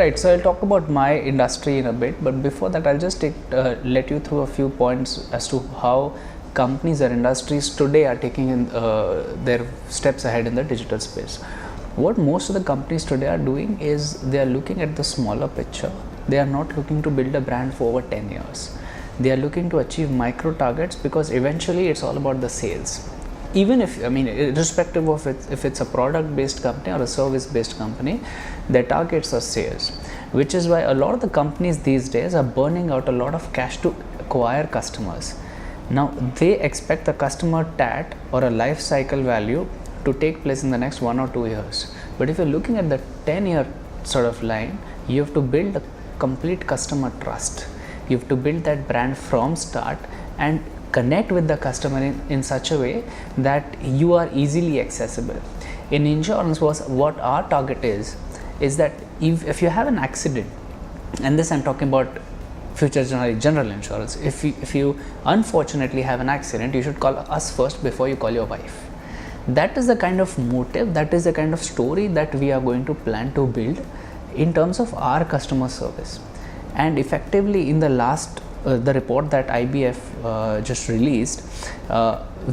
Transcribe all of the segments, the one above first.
Right, so I'll talk about my industry in a bit, but before that I'll just let you through a few points as to how companies or industries today are taking in, their steps ahead in the digital space. What most of the companies today are doing is they are looking at the smaller picture. They are not looking to build a brand for over 10 years. They are looking to achieve micro targets because eventually it's all about the sales. Even if, irrespective of if it's a product based company or a service based company, their targets are sales, which is why a lot of the companies these days are burning out a lot of cash to acquire customers. Now they expect the customer TAT or a life cycle value to take place in the next 1 or 2 years. But if you're looking at the 10-year sort of line, you have to build a complete customer trust. You have to build that brand from start and connect with the customer in such a way that you are easily accessible. In insurance, what our target is that if you have an accident, and this I'm talking about future general insurance, if you unfortunately have an accident, you should call us first before you call your wife. That is the kind of motive, that is the kind of story that we are going to plan to build in terms of our customer service. And effectively in the last the report that IBF just released,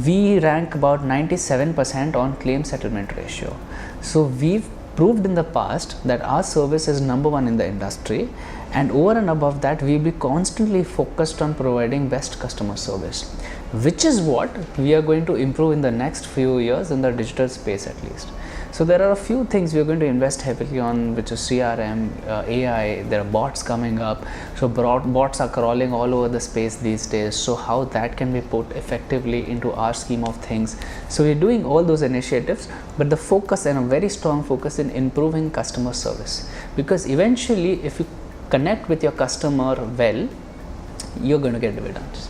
we rank about 97% on claim settlement ratio. So we've proved in the past that our service is number one in the industry, and over and above that we'll be constantly focused on providing best customer service, which is what we are going to improve in the next few years in the digital space at least. So there are a few things we are going to invest heavily on, which is CRM, AI. There are bots coming up. So bots are crawling all over the space these days. So how that can be put effectively into our scheme of things. So we're doing all those initiatives, but the focus, and a very strong focus, in improving customer service, because eventually if you connect with your customer well, you're going to get dividends.